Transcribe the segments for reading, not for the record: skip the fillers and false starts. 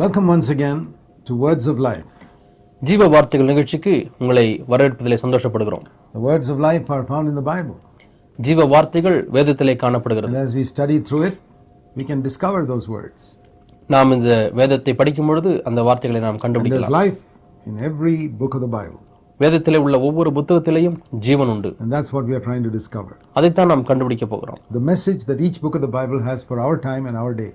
Welcome once again to Words of Life. ஜீவ வார்த்தைகள் நிகழ்ச்சிக்கு உங்களை வரவேற்பதிலே சந்தோஷப்படுகிறோம். The words of life are found in the Bible. ஜீவ வார்த்தைகள் வேதத்திலே காணப்படுகிறது. And as we study through it, we can discover those words. நாம் இந்த வேதத்தை படிக்கும் பொழுது அந்த வார்த்தைகளை நாம் கண்டுபிடிக்கலாம். There's life in every book of the Bible. வேதத்திலே உள்ள ஒவ்வொரு புத்தகத்திலேயும் ஜீவன் உண்டு. And that's what we are trying to discover. அதைத்தான் நாம் கண்டுபிடிக்க போகிறோம். The message that each book of the Bible has for our time and our day.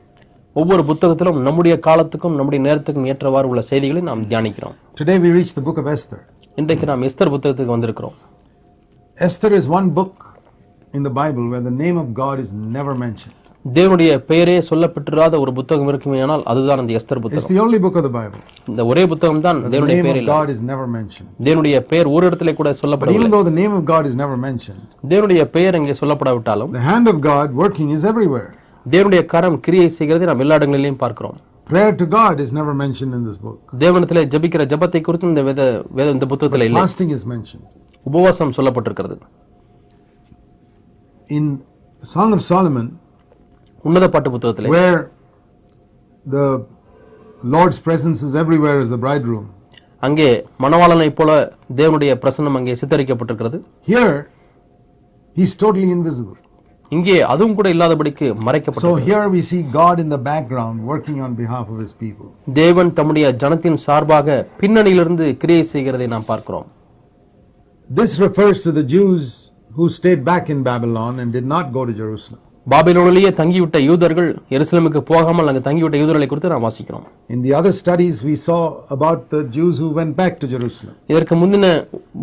ஒவ்வொரு புத்தகத்திலும் நம்முடைய காலத்துக்கும் நம்முடைய நேரத்துக்கும் ஏற்றவாறு உள்ள செய்திகளை நாம் தியானிக்கிறோம். Today we reach the book of Esther. இன்றைக்கு நாம் எஸ்தர் புத்தகத்துக்கு வந்திருக்கிறோம். Esther is one book in the Bible where the name of God is never mentioned. தேவனுடைய பெயரே சொல்லப்பட்டிராத ஒரு புத்தகம் இருக்குமேயானால் அதுதான் அந்த எஸ்தர் புத்தகம். It's the only book of the Bible. இந்த ஒரே புத்தகம் தான் தேவனுடைய பெயர் இல்லை. God is never mentioned. தேவனுடைய பெயர் ஒரு இடத்திலே கூட சொல்லப்படவில்லை. Even though the name of God is never mentioned, தேவனுடைய பெயர் அங்கே சொல்லப்படாவிட்டாலும் the hand of God working is everywhere. தேவனுடைய கரம் கிரியை செய்கிறதை நாம் எல்லா இடங்களிலும் பார்க்கிறோம். Prayer to God is never mentioned in this book. தேவனிடத்திலே ஜெபிக்கிற ஜெபத்தை குறித்து இந்த புத்தகத்திலே இல்லை. Fasting is mentioned. உபவாசம் சொல்லப்பட்டிருக்கிறது. In Song of Solomon, உன்னத பாட்டு புத்தகத்திலே, where the Lord's presence is everywhere as the bridegroom, அங்கே மணவாளனை போல தேவனுடைய பிரசன்னம் அங்கே சித்தரிக்கப்பட்டிருக்கிறது. Here he is totally invisible. இங்கே அதுவும் கூட இல்லாதபடிக்கு மறைக்கப்பட்டிருக்கிறது. So here we see God in the background working on behalf of his people. தேவன் தம்முடைய ஜனத்தின் சார்பாக பின்னணியிலிருந்து கிரியை செய்கிறதை நாம் பார்க்கிறோம். This refers to the Jews who stayed back in Babylon and did not go to Jerusalem. பாபிலோனிலேயே தங்கிவிட்ட யூதர்கள் எருசலேமுக்கு போகாமல் அங்கு தங்கிவிட்ட யூதர்களை குறித்து நாம் வாசிக்கிறோம். In the other studies we saw about the Jews who went back to Jerusalem. இதற்கு முந்தின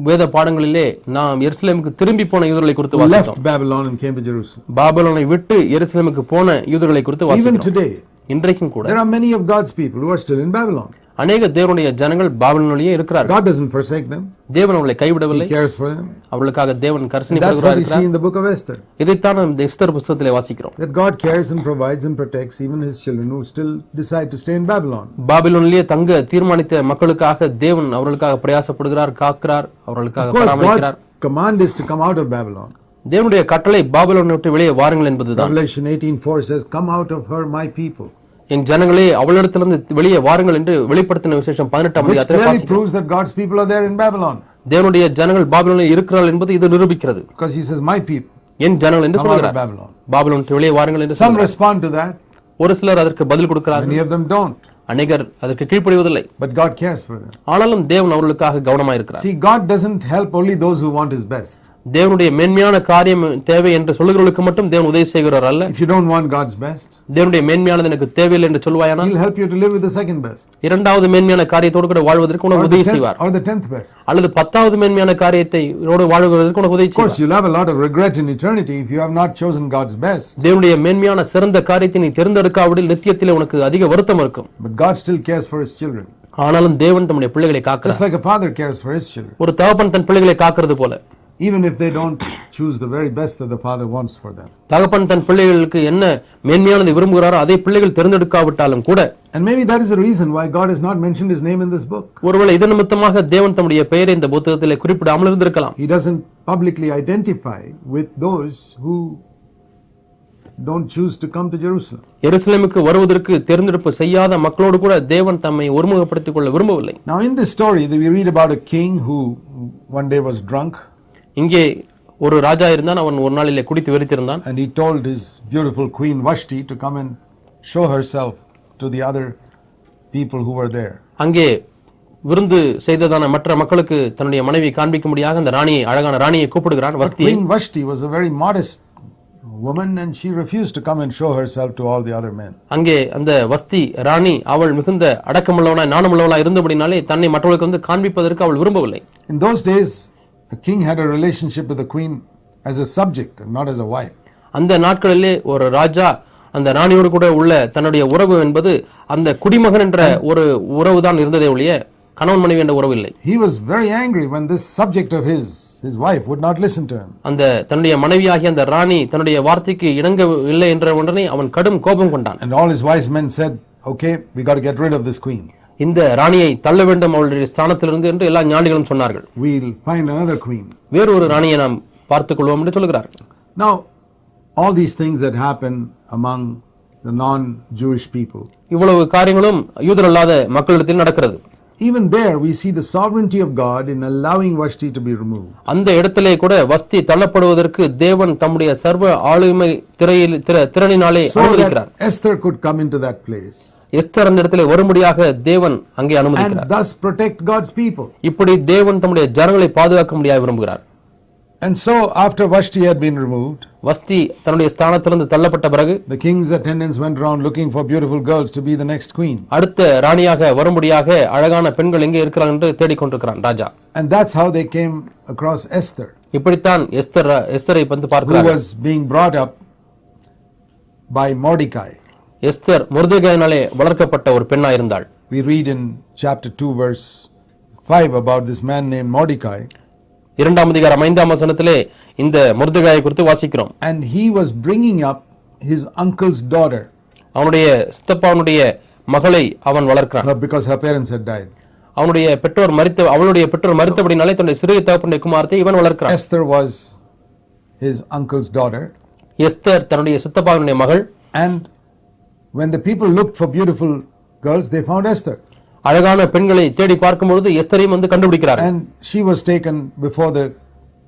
வேத பாடங்களிலே நாம் எருசலேமுக்கு திரும்பி போன யூதர்களை குறித்து வாசித்தோம். Left Babylon and came to Jerusalem. பாபிலோனை விட்டு எருசலேமுக்கு போன யூதர்களை குறித்து வாசிக்கிறோம். Even today, இன்றைக்கும் கூட there are many of God's people who are still in Babylon. அநேக தேவனுடைய ஜனங்கள் பாபிலோனிலேயே இருக்கிறார்கள். God doesn't forsake them. தேவன் அவர்களை கைவிடவில்லை. He cares for them. அவர்களுக்காக தேவன் கரிசனை That's what we see in கொள்கிறார். the book of Esther. இதைத்தான் இந்த எஸ்தர் புத்தகத்திலே வாசிக்கிறோம். That God cares and provides and protects even his children who still decide to stay in Babylon. பாபிலோனிலே தங்க தீர்மானித்த மக்களுக்காக தேவன் அவர்களுக்காக பிரயாசப்படுகிறார், காக்கிறார், அவர்களுக்காக பராமரிக்கிறார். God's command is to come out of Babylon. தேவனுடைய கட்டளை பாபிலோனை விட்டு வெளியே வாருங்கள் என்பதுதான். Revelation 18:4 says, "Come out of her, my people." என் ஜனங்களே அவளிடத்திலிருந்து வெளியே வாருங்கள் என்று வெளிப்படுத்தின விசேஷம் 18ஆம் அதிகாரத்திலே Which வாசிக்கிறோம். proves that God's people are there in Babylon. தேவனுடைய ஜனங்கள் பாபிலோனில் இருக்கிறார்கள் என்பது இது நிரூபிக்கிறது. Because he says, "My people." என் ஜனங்கள் என்று Come out of சொல்கிறார். Babylon. பாபிலோனை விட்டு வெளியே வாருங்கள் என்று Some சொல்கிறார். respond to that. ஒரு சிலர் அதற்கு பதில் கொடுக்கிறார்கள். Many of them don't. அநேகர் அதற்கு கீழ்ப்படிவதில்லை. But God cares for them. ஆனாலும் தேவன் அவர்களுக்காக கவனமாக இருக்கிறார். See, God doesn't help only those who want his best. தேவனுடைய மேன்மையான காரியம் தேவை என்று சொல்லுகிறவர்களுக்கு மட்டும் தேவன் உதவி செய்கிறார் அல்ல. If you don't want God's best, தேவனுடைய மேன்மையானது எனக்கு தேவையில்லை என்று சொல்வாயானால் he'll help you to live with the second best. இரண்டாவது மேன்மையான காரியத்தோடு கூட வாழ்வதற்கு உனக்கு உதவி செய்வார். Or the 10th best. அல்லது 10வது மேன்மையான காரியத்தோடு வாழ்வதற்கு உனக்கு உதவி Of course, செய்வார். you'll have a lot of regret in eternity if you have not chosen God's best. தேவனுடைய மேன்மையான சிறந்த காரியத்தை நீ தேர்ந்தெடுக்காவிடில் நித்தியத்திலே உனக்கு அதிக வருத்தம் இருக்கும். But God still cares for his children. ஆனாலும் தேவன் தம்முடைய பிள்ளைகளை காக்கிறார். Just like a father cares for his children. ஒரு தகப்பன் தன் பிள்ளைகளை காக்கிறது போல, Even if they don't choose the very best that the father wants for them. தகப்பன் தன் பிள்ளைகளுக்கு என்ன மேன்மையானதை விரும்புகிறாரோ அதை பிள்ளைகள் தேர்ந்தெடுக்காவிட்டாலும் கூட, And maybe that is the reason why God has not mentioned his name in this book. ஒருவேளை இதன் நிமித்தமாக தேவன் தம்முடைய பெயரை இந்த புத்தகத்திலே குறிப்பிடாமல் இருந்திருக்கலாம். He doesn't publicly identify with those who don't choose to come to Jerusalem. எருசலேமுக்கு வருவதற்கு தேர்ந்தெடுப்பு செய்யாத மக்களோடு கூட தேவன் தம்மை ஒருமுகப்படுத்திக் கொள்ள விரும்பவில்லை. Now in this story we read about a king who one day was drunk. இங்கே ஒரு ராஜா இருந்தான், அவன் ஒரு நாளிலே குடித்து வெறித்திருந்தான். And he told his beautiful queen Vashti to come and show herself to the other people who were there. அங்கே விருந்து செய்ததான மற்ற மக்களுக்கு தன்னுடைய மனைவி காண்பிக்கும்படியாக அந்த ராணியை, அழகான ராணியை கூப்பிடுகிறான். Queen Vashti was a very modest woman and she refused to come and show herself to all the other men. அங்கே அந்த வஸ்தி ராணி அவள் மிகுந்த அடக்கமுள்ளவனாய் நாணமுள்ளவளாய் இருந்தபடினாலே தன்னை மற்றவர்களுக்கு வந்து காண்பிப்பதற்கு அவள் விரும்பவில்லை. In those days the king had a relationship with the queen as a subject and not as a wife. அந்த நாட்களிலே ஒரு ராஜா அந்த ராணியோடு கூட உள்ள தன்னுடைய உறவு என்பது அந்த குடிமகன் என்ற ஒரு உறவு தான் இருந்ததே ஒழிய கணவன் மனைவி என்ற உறவு இல்லை. He was very angry when this subject of his wife would not listen to him. அந்த தன்னுடைய மனைவியாகிய அந்த ராணி தன்னுடைய வார்த்தைக்கு இணங்கவில்லை என்ற உடனே அவன் கடும் கோபம் கொண்டான். And all his wise men said, "Okay, we got to get rid of this queen." இந்த ராணியை தள்ள வேண்டும் அவளுடைய ஸ்தானத்திலிருந்து என்று எல்லா ஞானிகளும் சொன்னார்கள். We'll find another queen. வேறொரு ராணியை நாம் பார்த்துக் கொள்வோம் என்று சொல்கிறார். Now all these things that happen among the non-Jewish people. இவ்வளவு காரியங்களும் யூதர் அல்லாத மக்களிடத்தில் நடக்கிறது. Even there we see the sovereignty of God in allowing Vashti to be removed. அந்த இடத்திலே கூட வஸ்தி தள்ளப்படுவதற்கு தேவன் தம்முடைய சர்வ ஆளுமை திறனினாலே அனுமதிக்கிறார். Esther could come into that place. Esther அந்த இடத்திலே வரும்படியாக தேவன் அங்கே அனுமதிக்கிறார். And thus protect God's people. இப்படி தேவன் தம்முடைய ஜனங்களை பாதுகாக்க முடியாது விரும்புகிறார். And so after Vashti had been removed, வஸ்தி தன்னுடைய ஸ்தானத்திலிருந்து தள்ளப்பட்ட பிறகு the king's attendants went around looking for beautiful girls to be the next queen. அடுத்த ராணியாக வரும்படியாக அழகான பெண்கள் எங்கே இருக்கிறார்கள் என்று தேடிக்கொண்டிருக்கிறான் ராஜா. And that's how they came across Esther. இப்படித்தான் எஸ்தரை வந்து பார்க்கிறார்கள். Who was being brought up by Mordecai. Esther மொர்தெகாயினாலே வளர்க்கப்பட்ட ஒரு பெண்ணா இருந்தாள். We read in chapter 2 verse 5 about this man named Mordecai. 2ஆம் அதிகாரம் 5ஆம் வசனத்திலே இந்த மொர்தெகாயை குறித்து வாசிக்கிறோம். And he was bringing up his uncle's daughter. அவனுடைய சித்தப்பாவுடைய மகளை அவன் வளர்க்கிறான். Because her parents had died. அவளுடைய பெற்றோர் மரித்தபடினாலே தன்னுடைய சிறிய தகப்பனுடைய குமாரத்தை இவன் வளர்க்கிறான். Esther was his uncle's daughter. Esther தன்னுடைய சித்தப்பாவுடைய மகள். And when the people looked for beautiful girls, they found Esther. அழகான பெண்களை தேடி பார்க்கும்போது எஸ்தரையும் வந்து கண்டுபிடிக்கிறார். And she was taken before the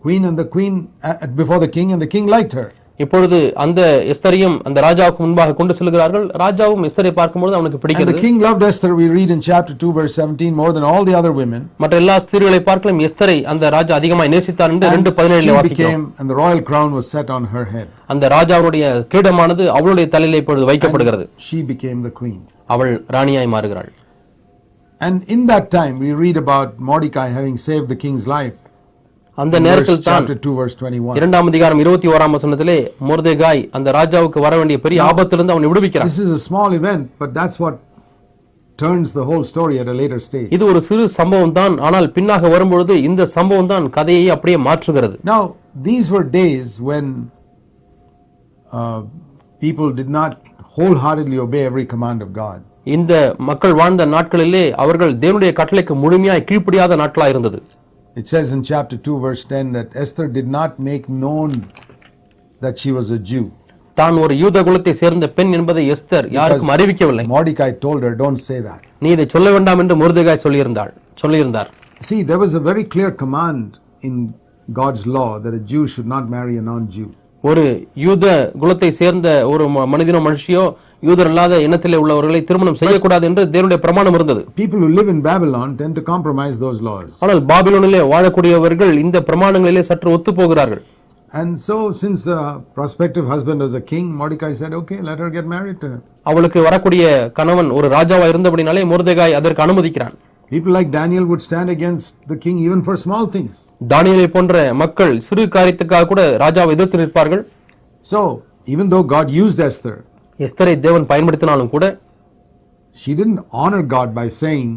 queen and the queen before the king, and the king liked her. இப்பொழுது அந்த எஸ்தரையும் அந்த ராஜாவுக்கு முன்பாக கொண்டு செல்கிறார்கள். ராஜாவும் எஸ்தரை பார்க்கும்போது அவனுக்கு பிடிக்கிறது. And the king loved Esther. We read in chapter 2 verse 17 more than all the other women. மற்ற எல்லா ஸ்திரீகளை பார்க்கலாம் எஸ்தரை அந்த ராஜா அதிகமாய் நேசித்தார் என்று 2:17 வாசிக்கிறோம். And the royal crown was set on her head. அந்த ராஜாவுடைய கிரீடமானது அவளுடைய தலையிலே இப்பொழுது வைக்கப்படுகிறது. She became the queen. அவள் ராணியாய் மாறுகிறாள். And in that time we read about Mordecai having saved the king's life. அந்த நேரத்தில் தான் chapter 2 verse 21. 2ஆம் அதிகாரம் 21ஆம் வசனத்திலே மொர்தெகாய் அந்த ராஜாவுக்கு வர வேண்டிய பெரிய ஆபத்திலிருந்து அவனை விடுவிக்கிறான். This is a small event, but that's what turns the whole story at a later stage. இது ஒரு சிறு சம்பவம் தான், ஆனால் பின்னாக வரும்பொழுது இந்த சம்பவம் தான் கதையை அப்படியே மாற்றுகிறது. Now these were days when people did not wholeheartedly obey every command of God. இந்த மக்கள் வாழ்ந்த நாட்களிலே அவர்கள் தேவனுடைய கட்டளைக்கு முழுமையாய் கீழ்ப்படியாத நாட்களா இருந்தது. It says in chapter 2 verse 10 that Esther did not make known that she was a Jew. தான் ஒரு யூத குலத்தை சேர்ந்த பெண் என்பதை எஸ்தர் யாருக்கும் அறிவிக்கவில்லை. Mordecai told her, don't say that. நீ இதை சொல்ல வேண்டாம் என்று மொர்தெகாய் சொல்லியிருந்தார். See, there was a very clear command in God's law that a Jew should not marry a non-Jew. ஒரு யூத குலத்தை சேர்ந்த ஒரு மனிதனோ மனுஷியோ யூதர் அல்லாத இனத்திலே உள்ளவர்களை திருமணம் செய்யக்கூடாது என்று தேவனுடைய பிரமாணம் இருந்தது. People who live in Babylon tend to compromise those laws. ஆனால் பாபிலோனிலே வாழக்கூடியவர்கள் இந்த பிரமாணங்களிலே சற்று ஒத்து போகிறார்கள். And so since the prospective husband was a king, Mordecai said, okay, let her get married to him. அவளுக்கு வரக்கூடிய கணவன் ஒரு ராஜாவா இருந்தபடினாலே மொர்தெகாய் அதற்கு அனுமதிக்கிறான். People like Daniel would stand against the king even for small things. தானியேலை போன்ற மக்கள் சிறு காரியத்துக்காக கூட ராஜாவை எதிர்த்து நிற்பார்கள். So even though God used Esther, எஸ்தரை தேவன் பயன்படுத்தினாலும் கூட she didn't honor God by saying,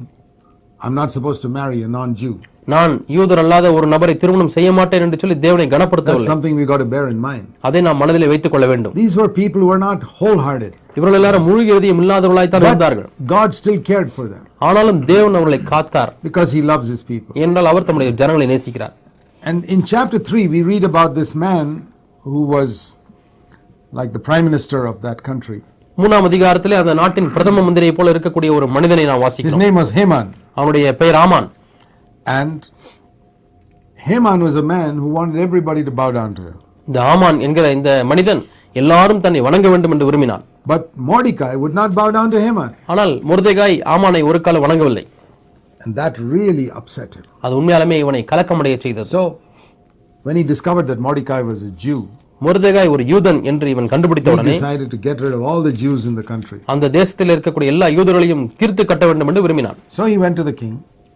I'm not supposed to marry a non-Jew. நான் யூதர் அல்லாத ஒரு நபரை திருமணம் செய்ய மாட்டேன் என்று சொல்லி தேவனை கனப்படுத்தவில்லை. That's something we got to bear in mind. அதை நாம் மனதிலே வைத்துக் கொள்ள வேண்டும். These were people who were not wholehearted. இவர்கள் எல்லாரும் முழு இதயம் இல்லாதவர்களாய் தான் இருந்தார்கள். God still cared for them. ஆனாலும் தேவன் அவர்களை காத்தார். Because he loves his people. ஏனென்றால் அவர் தம்முடைய ஜனங்களை நேசிக்கிறார். And in chapter 3 we read about this man who was like the prime minister of that country. 3ஆம் அதிகாரத்திலே அந்த நாட்டின் பிரதம மந்திரியை போல இருக்கக்கூடிய ஒரு மனிதனை நாம் வாசிக்கிறோம். His name was Haman. அவனுடைய பெயர் ஆமான். And Haman was a man who wanted everybody to bow down to him. இந்த ஆமான் என்கிற இந்த மனிதன் எல்லாரும் தன்னை வணங்க வேண்டும் என்று விரும்பினான். But Mordecai would not bow down to Haman. ஆனால் மொர்தெகாய் ஆமானை ஒரு காலம் வணங்கவில்லை. And that really upset him. அது உண்மையாலுமே இவனை கலக்கமடைய செய்தது. So when he discovered that Mordecai was a Jew, மொர்தெகாய் ஒரு யூதன் என்று இவன் கண்டுபிடித்த உடனே he decided to get rid of all the Jews in the country. அந்த தேசத்தில் இருக்கக்கூடிய எல்லா யூதர்களையும் தீர்த்து கட்ட வேண்டும் என்று விரும்பினான். So he went to the king.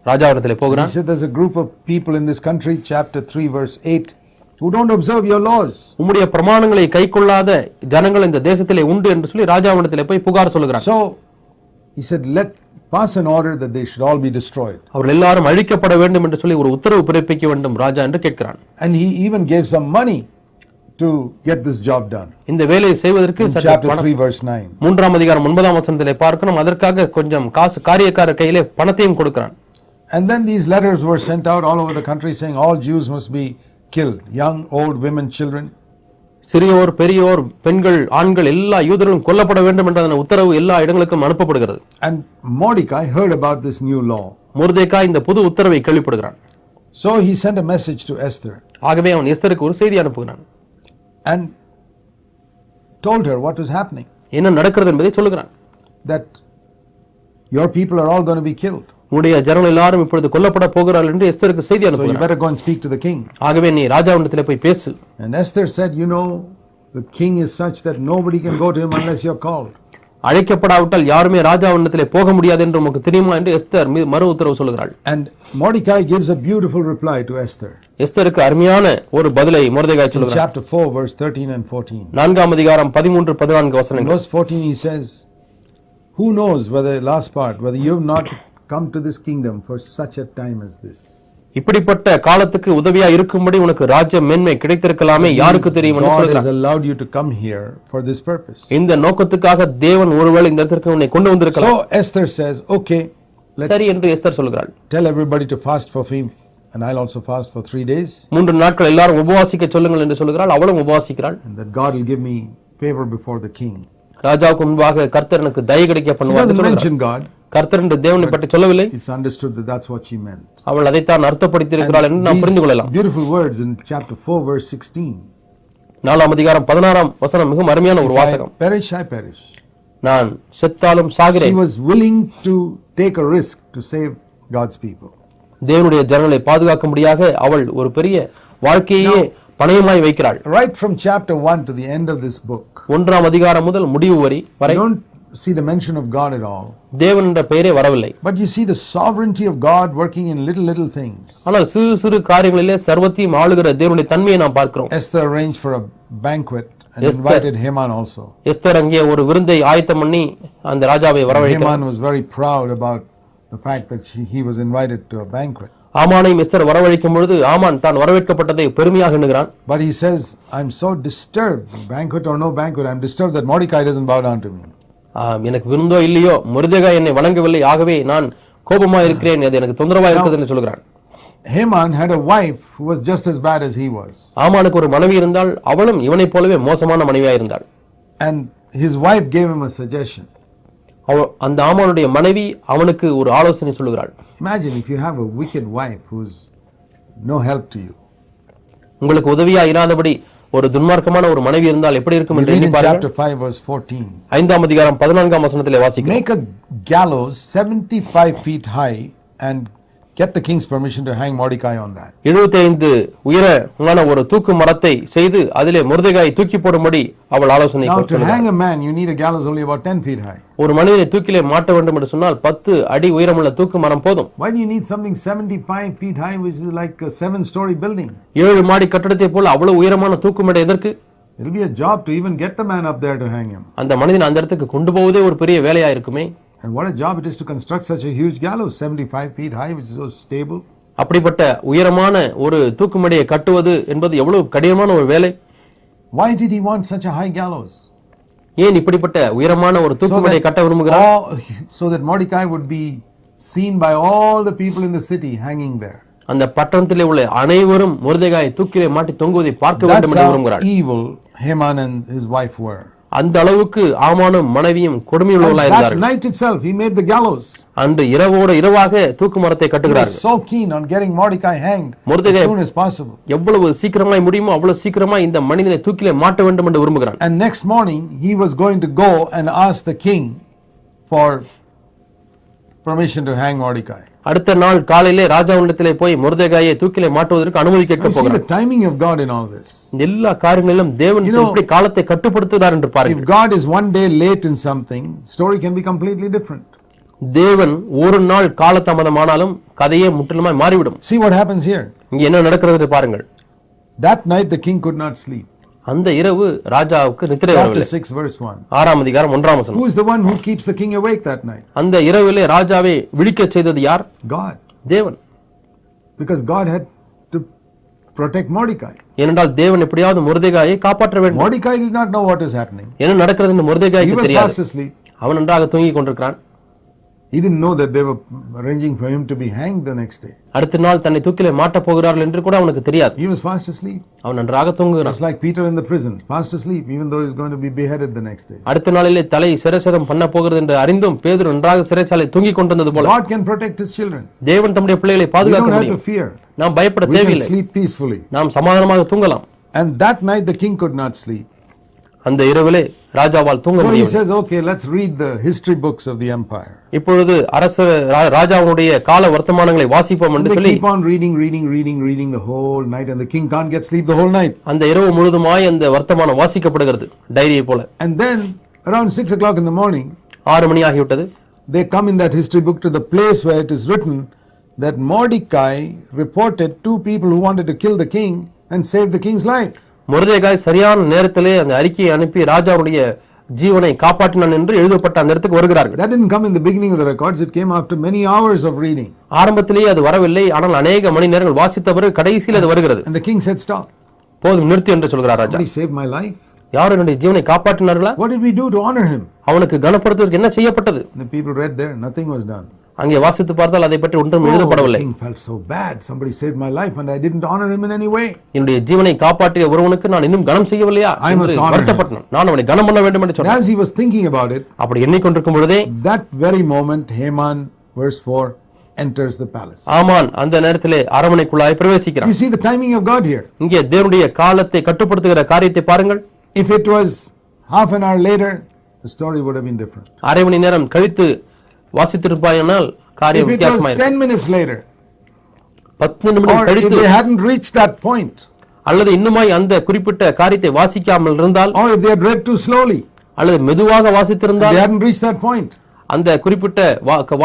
ராஜாவிடத்திலே போகிறான். He said there's a group of people in this country, chapter 3 verse 8, who don't observe your laws. உம்முடைய பிரமாணங்களை கைக்கொள்ளாத ஜனங்கள் இந்த தேசத்திலே உண்டு என்று சொல்லி ராஜாவிடத்திலே போய் புகார் சொல்கிறான். So he said, let pass an order that they should all be destroyed. அவர்கள் எல்லாரும் அழிக்கப்பட வேண்டும் என்று சொல்லி ஒரு உத்தரவு பிறப்பிக்க வேண்டும் ராஜா என்று கேட்கிறான். And he even gave some money to get this job done. இந்த வேலையை செய்வதற்கு chapter 3 verse 9. 3ஆம் அதிகாரம் 9ஆம் வசனத்திலே பார்க்கிறோம். அதற்காக கொஞ்சம் காசு காரியக்காரர் கையிலே பணத்தையும் கொடுக்கிறான். And then these letters were sent out all over the country saying all Jews must be killed, young, old, women, children. சிறியோர் பெரியோர் பெண்கள் ஆண்கள் எல்லா யூதர்களும் கொல்லப்பட வேண்டும் என்ற அந்த உத்தரவு எல்லா இடங்களுக்கும் அனுப்பப்படுகிறது. And Mordecai heard about this new law. மொர்தெகாய் இந்த புது உத்தரவை கேள்விப்படுகிறான். So he sent a message to Esther. ஆகவே அவன் எஸ்தருக்கு ஒரு செய்தி அனுப்புகிறான். And told her what was happening. என்ன நடக்கிறது என்பதை சொல்லுகிறான். That your people are all going to be killed. உடைய ஜனங்கள் எல்லாரும் இப்பொழுது கொல்லப்பட போகிறார்கள் என்று எஸ்தருக்கு செய்தி So you அனுப்புகிறான். better go and speak to the king. ஆகவே நீ ராஜாவிடத்திலே போய் பேசு. And Esther said, you know, the king is such that nobody can go to him unless you're called. அழைக்கப்படாவிட்டால் யாருமே ராஜாவிடத்திலே போக முடியாது என்று உங்களுக்கு தெரியுமா என்று எஸ்தர் மறு உத்தரவு சொல்கிறாள். And Mordecai gives a beautiful reply to Esther. எஸ்தருக்கு அருமையான ஒரு பதிலை மொர்தெகாய் In சொல்கிறார். chapter 4 verse 13 and 14. 4ஆம் அதிகாரம் 13-14 In வசனங்கள். verse 14 he says, who knows whether last part whether you have not come to this kingdom for such a time as this. இப்படிப்பட்ட காலத்துக்கு உதவியா இருக்கும்படி உனக்கு ராஜ்ய மேன்மை கிடைத்திருக்கலாமே யாருக்கு தெரியும் என்று God சொல்கிறார். has allowed you to come here for this purpose. இந்த நோக்கத்துக்காக தேவன் ஒருவேளை இந்த இடத்திற்கு உன்னை கொண்டு வந்திருக்கலாம். So Esther says, okay, சரி let's என்று எஸ்தர் சொல்கிறாள். tell everybody to fast for me and I'll also fast for 3 days. 3 நாட்கள் எல்லாரும் உபவாசிக்க சொல்லுங்கள் என்று சொல்கிறாள். அவளும் உபவாசிக்கிறாள். And that God will give me favor before the king. ராஜாவுக்கு முன்பாக கர்த்தர் எனக்கு தயை கிடைக்க She பண்ணுவார் என்று doesn't சொல்கிறாள். mention God. கர்த்தர் என்று தேவனை பற்றி சொல்லவில்லை. It's understood that that's what she meant. அவள் அதைத்தான் அர்த்தப்படுத்தியிருக்கிறாள் என்று நாம் புரிந்து கொள்ளலாம். Beautiful words in chapter 4 verse 16. 4ஆம் அதிகாரம் 16ஆம் வசனம் மிகவும் அருமையான ஒரு If வாசகம். I perish, I perish. நான் செத்தாலும் She சாகிறேன். was willing to take a risk to save God's people. தேவனுடைய ஜனங்களை பாதுகாக்கும்படியாக அவள் ஒரு பெரிய வாழ்க்கையே பணயமாய் வைக்கிறாள். Right from chapter 1 to the end of this book, 1ஆம் அதிகாரம் முதல் முடிவு வரை you don't see the mention of God at all. தேவன் என்ற பெயரே வரவில்லை. But you see the sovereignty of God working in little things. ஆனால் சிறு சிறு காரியங்களிலே சர்வத்தையும் ஆளுகிற தேவனுடைய தன்மையை நாம் பார்க்கிறோம். Esther arranged for a banquet and invited Haman also. Esther அங்கே ஒரு விருந்தை ஆயத்தம் பண்ணி அந்த ராஜாவை வரவழைத்தார். Haman was very proud about the fact that he was invited to a banquet. ஆமானையும் எஸ்தர் வரவழைக்கும் பொழுது ஆமான் தான் வரவேற்கப்பட்டதை பெருமையாக எண்ணுகிறான். But he says, I'm so disturbed, banquet or no banquet, I'm disturbed that Mordecai doesn't bow down to me. எனக்கு விருந்தோ இல்லையோ மொர்தெகாய் என்னை வணங்கவில்லை, ஆகவே நான் கோபமா இருக்கிறேன், அது எனக்கு தொந்தரவா இருக்குது என்று சொல்கிறான். Haman had a wife who was just as bad as he was. ஆமானுக்கு ஒரு மனைவி இருந்தால், அவளும் இவனைப் போலவே மோசமான மனைவியா இருந்தாள். And his wife gave him a suggestion. அந்த ஆமானுடைய மனைவி அவனுக்கு ஒரு ஆலோசனை சொல்லுகிறாள். Imagine if you have a wicked wife who's no help to you. உங்களுக்கு உதவியா இராதபடி ஒரு துன்மார்க்கமான ஒரு மனைவி இருந்தால் எப்படி இருக்கும் என்று எண்ணி பாருங்கள். Chapter 5 verse 14. 5ஆம் அதிகாரம் 14ஆம் வசனத்திலே வாசிக்கிறோம். Make a gallows 75 feet high and get the king's permission to hang Mordecai on that. 75 உயரமான ஒரு தூக்கு மரத்தை செய்து அதிலே மொர்தெகாயை தூக்கி போடும்படி அவள் ஆலோசனை Now to கொடுத்தாள். hang a man you need a gallows only about 10 feet high. ஒரு மனிதனை தூக்கிலே மாட்ட வேண்டும் என்று சொன்னால் 10 அடி உயரமுள்ள தூக்கு மரம் போதும். Why do you need something 75 feet high which is like a 7-story building? 7 மாடி கட்டடத்தை போல அவ்வளவு உயரமான தூக்கு மேடை எதற்கு? It will be a job to even get the man up there to hang him. அந்த மனிதன் அந்த இடத்துக்கு கொண்டு போவதே ஒரு பெரிய வேலையா இருக்குமே. And what a job it is to construct such a huge gallows 75 feet high which is so stable. அப்படிப்பட்ட உயரமான ஒரு தூக்கு மேடையை கட்டுவது என்பது எவ்வளவு கடினமான ஒரு வேலை. Why did he want such a high gallows? ஏன் இப்படிப்பட்ட உயரமான ஒரு தூக்கு மேடையை கட்ட விரும்புகிறார்? So that Mordecai would be seen by all the people in the city hanging there. அந்த பட்டணத்திலே உள்ள அனைவரும் மொர்தெகாயை தூக்கிலே மாட்டி தொங்குவதை பார்க்க வேண்டும் என்று விரும்புகிறார். That's how evil Haman and his wife were. அந்த அளவுக்கு ஆமானும் மனைவியும் கொடுமையுள்ளவர்களாக இருந்தார்கள். That night itself he made the gallows. அன்று இரவோடு இரவாக தூக்கு மரத்தை கட்டுகிறார். He was so keen on getting Mordecai hanged as soon as possible. எவ்வளவு சீக்கிரமாய் முடியுமோ அவ்வளவு சீக்கிரமாய் இந்த மனிதனை தூக்கிலே மாட்ட வேண்டும் என்று விரும்புகிறான். And next morning he was going to go and ask the king for permission to hang Mordecai. அடுத்த நாள் காலையிலே ராஜாவிடத்திலே போய் மொர்தெகாயை தூக்கிலே மாட்டுவதற்கு அனுமதி கேட்க போகிறார். See the timing of God in all this. எல்லா காரியங்களிலும் தேவன் எப்படி காலத்தை கட்டுப்படுத்துகிறார் என்று பாருங்கள். If God is one day late in something, story can be completely different. தேவன் ஒரு நாள் காலதாமதமானாலும் கதையே முற்றிலுமாய் மாறிவிடும். See what happens here. இங்க என்ன நடக்கிறது என்று பாருங்கள். That night the king could not sleep. அந்த இரவு ராஜாவுக்கு நித்திரை வரவில்லை. Chapter 6 verse 1. 6ஆம் அதிகாரம் 1ஆம் வசனம். Who is the one who keeps the king awake that night? அந்த இரவிலே ராஜாவை விழிக்கச் செய்தது யார்? God. தேவன். Because God had to protect Mordecai. ஏனென்றால் தேவன் எப்படியாவது மொர்தெகாயை காப்பாற்ற வேண்டும். Mordecai did not know what is happening. என்ன நடக்கிறது என்று மொர்தெகாய்க்கு தெரியாது. He was fast asleep. அவன் நன்றாக தூங்கிக் கொண்டிருக்கிறான். He didn't know that they were arranging for him to be hanged the next day. அடுத்த நாள் தன்னை தூக்கிலே மாட்ட போகிறார்கள் என்று கூட அவனுக்கு தெரியாது. He was fast asleep. அவன் நன்றாக தூங்குகிறான். Just like Peter in the prison, fast asleep even though he's going to be beheaded the next day. அடுத்த நாளிலே தலை சிரச்சேதம் பண்ண போகிறது என்று அறிந்தும் பேதுரு நன்றாக சிறைச்சாலை தூங்கிக் கொண்டிருந்தது போல God can protect his children. தேவன் தம்முடைய பிள்ளைகளை பாதுகாக்க முடியும். We don't have to fear. நாம் பயப்பட தேவையில்லை. We can sleep peacefully. நாம் சமாதானமாக தூங்கலாம். And that night the king could not sleep. அந்த இரவிலே ராஜாவால் தூங்க முடியவில்லை. So he says, okay, let's read the history books of the empire. இப்பொழுது ராஜாவுடைய கால வர்த்தமானங்களை வாசிப்போம் என்று சொல்லி keep on reading the whole night and the king can't get sleep the whole night. அந்த இரவு முழுதுமாய் அந்த வர்த்தமானம் வாசிக்கப்படுகிறது டைரியை போல. And then around 6 o'clock in the morning 6 மணி ஆகிவிட்டது. They come in that history book to the place where it is written that Mordecai reported 2 people who wanted to kill the king and save the king's life. மொர்தெகாய் சரியான நேரத்திலே அந்த அறிக்கையை அனுப்பி ராஜாவுடைய ஜீவனை காப்பாற்றினான் என்று எழுதப்பட்ட அந்த இடத்துக்கு வருகிறார்கள். That didn't come in the beginning of the records, it came after many hours of reading. ஆரம்பத்திலேயே அது வரவில்லை, ஆனால் अनेक மணி நேரங்கள் வாசித்த பிறகு கடைசியில் அது வருகிறது. And the king said, stop. போதும் நிறுத்து என்று சொல்கிறார் ராஜா. Somebody saved my life. யார் என்னுடைய ஜீவனை காப்பாற்றினார்களா? What did we do to honor him? அவனுக்கு கனப்படுத்துவதற்கு என்ன செய்யப்பட்டது? The people read there, nothing was done. அங்கே வாசித்து பார்த்தால் அதை பற்றி ஒன்றும் எழுதப்படவில்லை. The king felt so bad, somebody saved my life and I didn't honor him in any way. என்னுடைய ஜீவனை காப்பாற்றிய ஒருவனுக்கு நான் இன்னும் கனம் செய்யவில்லையா என்று வருத்தப்பட்டான். நான் அவனை கனம் பண்ண வேண்டும் என்று சொன்னான். As he was thinking about it, அப்படி எண்ணிக்கொண்டிருக்கும் பொழுதே that very moment Haman verse 4 enters the palace. ஆமான் அந்த நேரத்திலே அரண்மனைக்குள்ளாய் பிரவேசிக்கிறான். You see the timing of God here. இங்கே தேவனுடைய காலத்தை கட்டுப்படுத்துகிற காரியத்தை பாருங்கள். If it was half an hour later, the story would have been different. அரை மணி நேரம் கழித்து வாசித்திருப்பாயானால் காரியம் வித்தியாசமாயிருக்கும். If it was 10 minutes later, 10 நிமிடம் கழித்து, if they hadn't reached that point, அல்லது இன்னுமாய் அந்த குறிப்பிட்ட காரியத்தை வாசிக்காமல் இருந்தால், or if they had read too slowly, அல்லது மெதுவாக வாசித்திருந்தால், they hadn't reached that point, அந்த குறிப்பிட்ட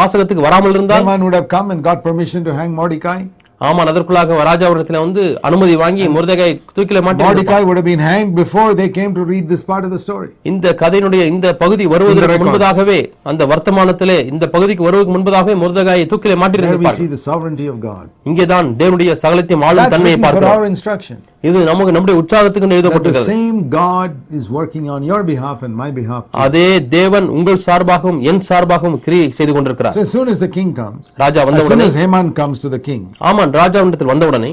வாசகத்துக்கு வராமல் இருந்தால், Haman would have come and got permission to hang Mordecai. ஆமான் அதற்குள்ளாக ராஜாவிடத்தில் வந்து அனுமதி வாங்கி மொர்தெகாய் தூக்கிலே மாட்டி Mordecai would have been hanged before they came to read this part of the story. இந்த கதையினுடைய இந்த பகுதி வருவதற்கு முன்பதாகவே அந்த வர்த்தமானத்திலே இந்த பகுதிக்கு வருவதற்கு முன்பதாகவே மொர்தெகாயை தூக்கிலே மாட்டியிருப்பார்கள். We see the sovereignty of God. இங்கே தான் தேவனுடைய சகலத்தையும் ஆளும் தன்மையை பார்க்கிறோம். இது நமக்கு நம்முடைய உற்சாகத்துக்கு எழுதப்பட்டிருக்கிறது. The same God is working on your behalf and my behalf. அதே தேவன் உங்கள் சார்பாகவும் என் சார்பாகவும் கிரியை செய்து கொண்டிருக்கிறார். So as soon as the king comes, ராஜா வந்தவுடனே, as soon as Haman comes to the king, ஆமான் ராஜாவிடத்தில் வந்தவுடனே,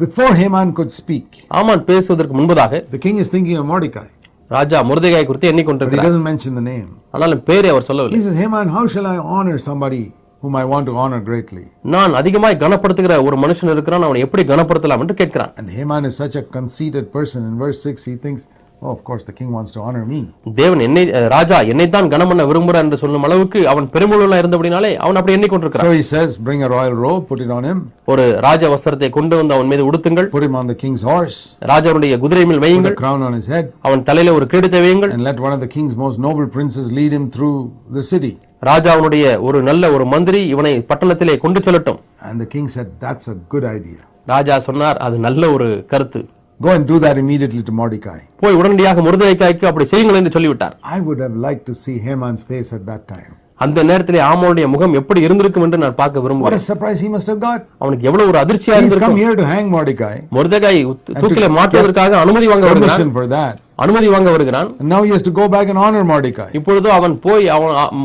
before Haman could speak, ஆமான் பேசுவதற்கு முன்பதாக, the king is thinking of Mordecai. ராஜா மொர்தெகாயை குறித்து எண்ணிக்கொண்டிருக்கிறார். He doesn't mention the name. ஆனால் பேரை அவர் சொல்லவில்லை. He says, Haman, how shall I honor somebody whom I want to honor greatly? நான் அதிகமாய் கனப்படுத்துகிற ஒரு மனுஷன் இருக்கிறான், அவனை எப்படி கனப்படுத்தலாம் என்று கேட்கிறான். And Haman is such a conceited person. In verse 6 he thinks, oh, of course the king wants to honor me. தேவன் ராஜா என்னை தான் கனம் பண்ண விரும்புகிறார் என்று சொல்லும் அளவுக்கு அவன் பெருமையுள்ளவனாய் இருந்தபடினாலே அவன் அப்படி எண்ணிக்கொண்டிருக்கிறான். So he says, bring a royal robe, put it on him. ஒரு ராஜ வஸ்திரத்தை கொண்டு வந்து அவன் மீது உடுத்துங்கள். Put him on the king's horse. ராஜாவுடைய குதிரை மேல் வையுங்கள். Put a crown on his head. அவன் தலையிலே ஒரு கிரீடத்தை வையுங்கள். And let one of the king's most noble princes lead him through the city. ராஜாவுடைய ஒரு நல்ல ஒரு மந்திரி இவனை பட்டணத்திலே கொண்டு செல்லட்டும். And the king said, that's a good idea. ராஜா சொன்னார், அது நல்ல ஒரு கருத்து. Go and do that immediately to Mordecai. போய் உடனடியாக மொர்தெகாய்க்கு அப்படி செய்யுங்கள் என்று சொல்லிவிட்டார். I would have liked to see Haman's face at that time. அந்த நேரத்திலே ஆமானுடைய முகம் எப்படி இருந்திருக்கும் என்று நான் பார்க்க விரும்புகிறேன். What a surprise he must have got. அவனுக்கு எவ்வளவு ஒரு அதிர்ச்சியா இருந்திருக்கும். He's come here to hang Mordecai. மொர்தெகாய் தூக்கிலே மாட்டுவதற்காக அனுமதி வாங்க வருகிறான். Permission for that. அனுமதி வாங்க வருகிறான். And now he has to go back and honor Mordecai. இப்பொழுது அவன் போய்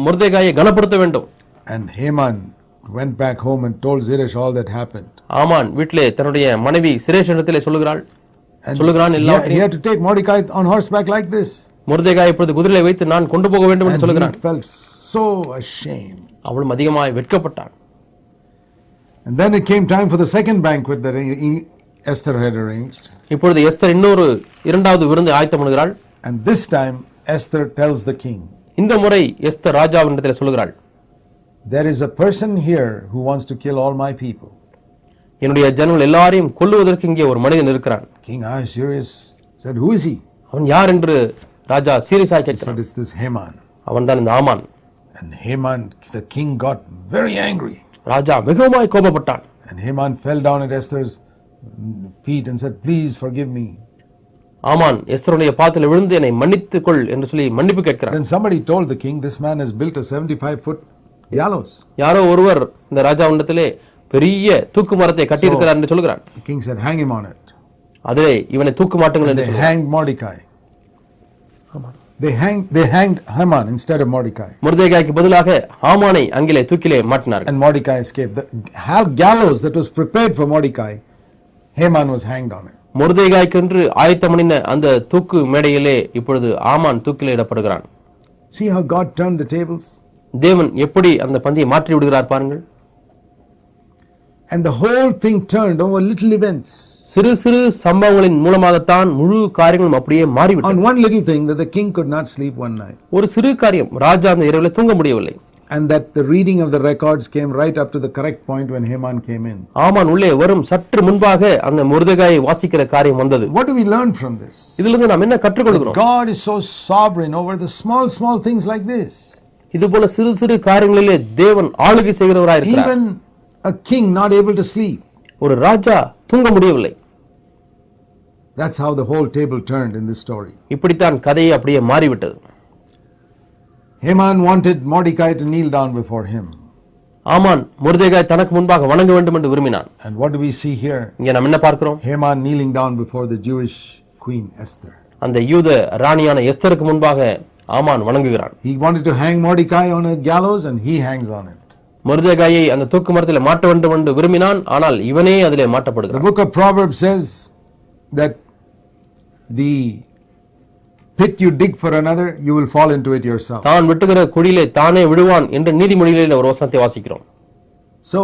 மொர்தெகாயை கனப்படுத்த வேண்டும். And Haman went back home and told Zeresh all that happened. ஆமான் வீட்டிலே தன்னுடைய மனைவி சிரேஷனிடத்திலே சொல்லுகிறான் he had to take Mordecai on horseback like this. மொர்தெகாய் இப்பொழுது குதிரையை வைத்து நான் கொண்டு போக வேண்டும் என்று சொல்லுகிறான். He felt so ashamed. அவளும் அதிகமாய் வெட்கப்பட்டான். And then it came time for the second banquet that Esther had arranged. இப்பொழுது எஸ்தர் இன்னொரு இரண்டாவது விருந்து ஆயத்தம் பண்ணுகிறாள். And this time Esther tells the king. இந்த முறை எஸ்தர் ராஜாவினிடத்தில் சொல்கிறாள், there is a person here who wants to kill all my people. என்னுடைய ஜனங்கள் எல்லாரையும் கொல்லுவதற்கு இங்கே ஒரு மனிதன் இருக்கிறான். King Ahasuerus said, who is he? அவன் யார் என்று ராஜா சீரியஸாக கேட்கிறான். He said, it's this Haman. அவன்தான் இந்த ஆமான். And Haman, the king, got very angry. ராஜா மிகவும் கோபப்பட்டான். And Haman fell down at Esther's feet and said, please forgive me. ஆமான் எஸ்தருடைய பாதத்தில் விழுந்து என்னை மன்னித்துக் கொள் என்று சொல்லி மன்னிப்பு கேட்கிறான். Then somebody told the king, this man has built a 75-foot gallows. யாரோ ஒருவர் இந்த ராஜாவிடத்திலே பெரிய தூக்கு மரத்தை கட்டி இருக்கிறார் என்று சொல்கிறான். The king said, hang him on it. அதிலே இவனை தூக்கு மாட்டுங்கள் என்று they hanged Mordecai. They hanged Haman instead of Mordecai. மொர்தெகாய்க்கு பதிலாக ஆமானை அங்கிலே தூக்கிலே மாட்டினார்கள். And Mordecai escaped. The gallows that was prepared for Mordecai, Haman was hanged on it. மொர்தெகாய்க்கென்று ஆயத்தம் பண்ணின அந்த தூக்கு மேடையிலே இப்பொழுது ஆமான் தூக்கிலே இடப்படுகிறான். See how God turned the tables? தேவன் எப்படி அந்த பந்தியை மாற்றி விடுகிறார் பாருங்கள். And the whole thing turned over little events. சிறு சிறு சம்பவங்களின் மூலமாகத்தான் முழு காரியங்களும் அப்படியே மாறிவிட்டது. On one little thing that the king could not sleep one night. ஒரு சிறு காரியம், ராஜா அந்த இரவிலே தூங்க முடியவில்லை. And that the reading of the records came right up to the correct point when Haman came in. ஆமான் உள்ளே வரும் சற்று முன்பாக அந்த மொர்தெகாயை வாசிக்கிற காரியம் வந்தது. What do we learn from this? இதிலிருந்து நாம் என்ன கற்றுக்கொள்கிறோம்? God is so sovereign over the small things like this. இதுபோல சிறு சிறு காரியங்களிலே தேவன் ஆளுகை செய்கிறவராய் இருக்கிறார். Even a king not able to sleep. ஒரு ராஜா தூங்க முடியவில்லை. That's how the whole table turned in this story. இப்படித்தான் கதை அப்படியே மாறிவிட்டது. Haman wanted Mordecai to kneel down before him. ஆமான் மொர்தெகாய் தனக்கு முன்பாக வணங்க வேண்டும் என்று விரும்பினான். And what do we see here? இங்கே நாம் என்ன பார்க்கிறோம்? Haman kneeling down before the Jewish queen Esther. அந்த யூத ராணியான எஸ்தருக்கு முன்பாக ஆமான் வணங்குகிறான். He wanted to hang Mordecai on a gallows and he hangs on it. மொர்தெகாயை அந்த தூக்கு மரத்திலே மாட்ட வேண்டும் என்று விரும்பினான், ஆனால் இவனே அதிலே மாட்டப்படுகிறான். The book of Proverbs says that the pit you dig for another, you will fall into it yourself. தான் வெட்டுகிற குழியிலே தானே விழுவான் என்று நீதிமொழிகளிலே ஒரு வசனத்தை வாசிக்கிறோம். So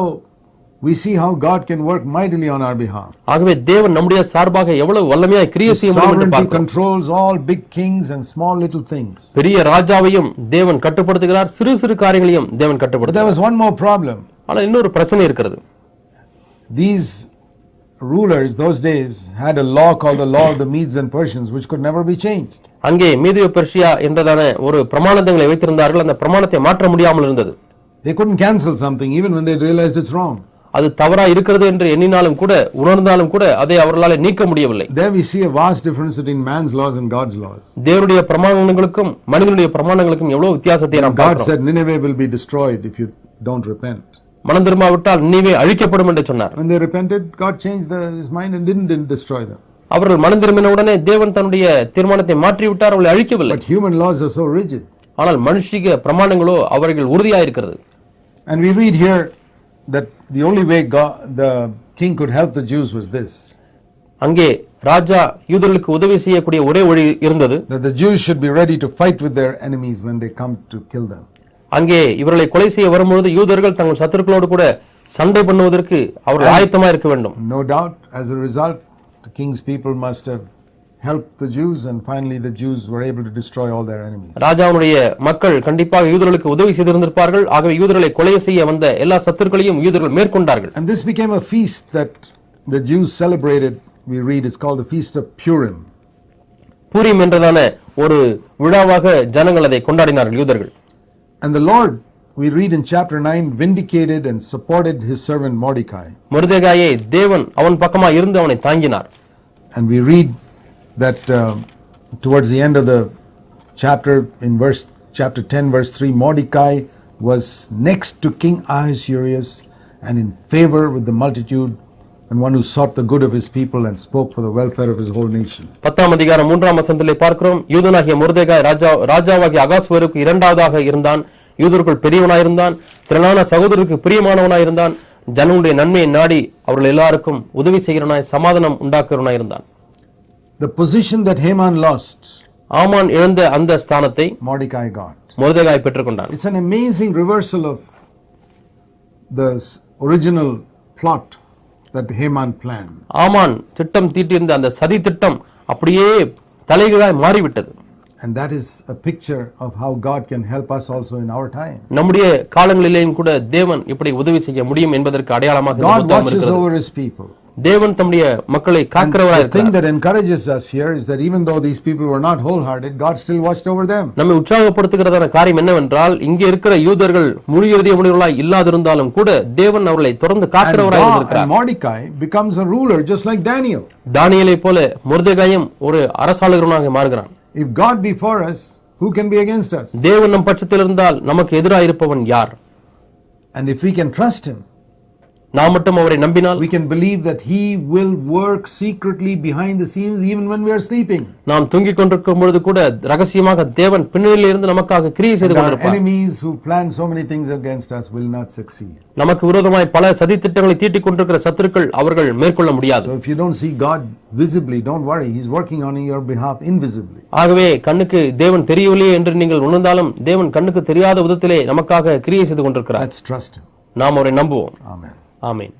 we see how God can work mightily on our behalf. ஆகவே தேவன் நம்முடைய சார்பாக எவ்வளவு வல்லமையாய் கிரியை செய்ய முடியும் என்று Sovereignty பார்க்கிறோம். controls all big kings and small little things. பெரிய ராஜாவையும் தேவன் கட்டுப்படுத்துகிறார், சிறு சிறு காரியங்களையும் தேவன் But there கட்டுப்படுத்துகிறார். was one more problem. ஆனால் இன்னொரு பிரச்சனை இருக்கிறது. These rulers those days had a law called the law of the Medes and Persians which could never be changed. அங்கே மீதிய பெர்சியா என்றதான ஒரு பிரமாணங்களை வைத்திருந்தார்கள். அந்த பிரமாணத்தை மாற்ற முடியாமல் இருந்தது. They couldn't cancel something even when they realized it's wrong. அது தவறா இருக்கிறது என்று எண்ணினாலும் கூட, உணர்ந்தாலும் கூட அதை அவர்களால் நீக்க முடியவில்லை. There we see a vast difference between man's laws and God's laws. தேவனுடைய பிரமாணங்களுக்கும் மனிதனுடைய பிரமாணங்களுக்கும் எவ்வளவு வித்தியாசத்தை நாம் God பார்க்கிறோம். said Nineveh will be destroyed if you don't repent. மனம் திரும்பாவிட்டால் நினிவே அழிக்கப்படும் என்று சொன்னார். When they repented, God changed his mind and didn't destroy them. அவர்கள் மனம் திரும்பின உடனே தேவன் தன்னுடைய தீர்மானத்தை மாற்றி விட்டார், அவர்களை அழிக்கவில்லை. But human laws are so rigid. ஆனால் மனுஷிக பிரமாணங்களோ அவர்கள் உறுதியாக இருக்கிறது. And we read here that the only way the king could help the Jews was this. அங்கே ராஜா யூதர்களுக்கு உதவி செய்யக்கூடிய ஒரே வழி இருந்தது. That the Jews should be ready to fight with their enemies when they come to kill them. அங்கே இவர்களை கொலை செய்ய வரும்போது யூதர்கள் தங்கள் சத்துருக்களோடு கூட சண்டை பண்ணுவதற்கு அவர்கள் ஆயத்தமாக இருக்க வேண்டும். No doubt, as a result, the king's people must have helped the Jews, and finally the Jews were able to destroy all their enemies. ராஜாவுடைய மக்கள் கண்டிப்பாக யூதர்களுக்கு உதவி செய்திருந்திருப்பார்கள். ஆகவே யூதர்களை கொலை செய்ய வந்த எல்லா சத்துருக்களையும் யூதர்கள் மேற்கொண்டார்கள். And this became a feast that the Jews celebrated. We read it's called the Feast of Purim. Purim என்றதான ஒரு விழாவாக ஜனங்கள் அதை கொண்டாடினார்கள் யூதர்கள். And the Lord, we read in chapter 9, vindicated and supported his servant Mordecai. மொர்தெகாயை தேவன் அவன் பக்கமா இருந்து அவனை தாங்கினார். And we read that towards the end of the chapter, in chapter 10 verse 3, Mordecai was next to King Ahasuerus and in favor with the multitude, and one who sought the good of his people and spoke for the welfare of his whole nation. 10 அதிகாரம் 3 வசனத்திலே பார்க்கிறோம், யூதனாகிய மொர்தெகாய் ராஜாவாகிய அகாஸ்வேருக்கு இரண்டாவதாக இருந்தான். யூதருக்குள் பெரியவனாய் இருந்தான், திரளான சகோதரருக்கு பிரியமானவனாய் இருந்தான், ஜனங்களுடைய நன்மையை நாடி அவர்கள் எல்லாருக்கும் உதவி செய்கிறவனாய் சமாதானம் உண்டாக்குறவனாய் இருந்தான். The position that Haman lost, ஆமான் இழந்த அந்த ஸ்தானத்தை Mordecai got. Mordecai பெற்றுக்கொண்டான். It's an amazing reversal of the original plot that Haman planned. ஆமான் திட்டம் தீட்டியிருந்த அந்த சதி திட்டம் அப்படியே தலைகீழாய் மாறிவிட்டது. And that is a picture of how God can help us also in our time. நம்முடைய காலங்களிலேயும் கூட தேவன் இப்படி உதவி செய்ய முடியும் என்பதற்கு அடையாளமாக God watches over his people. தேவன் தம்முடைய மக்களை காக்கிறவராய் The thing இருக்கிறார். that encourages us here is that even though these people were not wholehearted, God still watched over them. நம்மை உற்சாகப்படுத்துகிறதான காரியம் என்னவென்றால், இங்கே இருக்கிற யூதர்கள் முழு இருதயமுடையவர்களாய் இல்லாதிருந்தாலும் கூட தேவன் அவர்களை தொடர்ந்து காக்கிறவராய் And இருக்கிறார். Mordecai becomes a ruler just like Daniel. தானியேலை போல மொர்தெகாயும் ஒரு அரசாளுகிறவனாக மாறுகிறான். If God be for us, who can be against us? தேவன் நம் பட்சத்தில் இருந்தால் நமக்கு எதிராக இருப்பவன் யார்? And if we can trust him, நாம் மட்டும் அவரை நம்பினால் we can believe that he will work secretly behind the scenes even when we are sleeping. நாம் தூங்கிக் கொண்டிருக்கும் பொழுது கூட ரகசியமாக தேவன் பின்னணியில் இருந்து நமக்காக கிரியை செய்து Our கொண்டிருப்பார். enemies who plan so many things against us will not succeed. நமக்கு விரோதமாய் பல சதி திட்டங்களை தீட்டிக் கொண்டிருக்கிற சத்துருக்கள் அவர்கள் மேற்கொள்ள முடியாது. So if you don't see God visibly, don't worry, he's working on your behalf invisibly. ஆகவே கண்ணுக்கு தேவன் தெரியவில்லையே என்று நீங்கள் உணர்ந்தாலும் தேவன் கண்ணுக்கு தெரியாத விதத்திலே நமக்காக கிரியை செய்து கொண்டிருக்கிறார். Let's trust him. நாம் அவரை நம்புவோம். Amen. ஆமென்.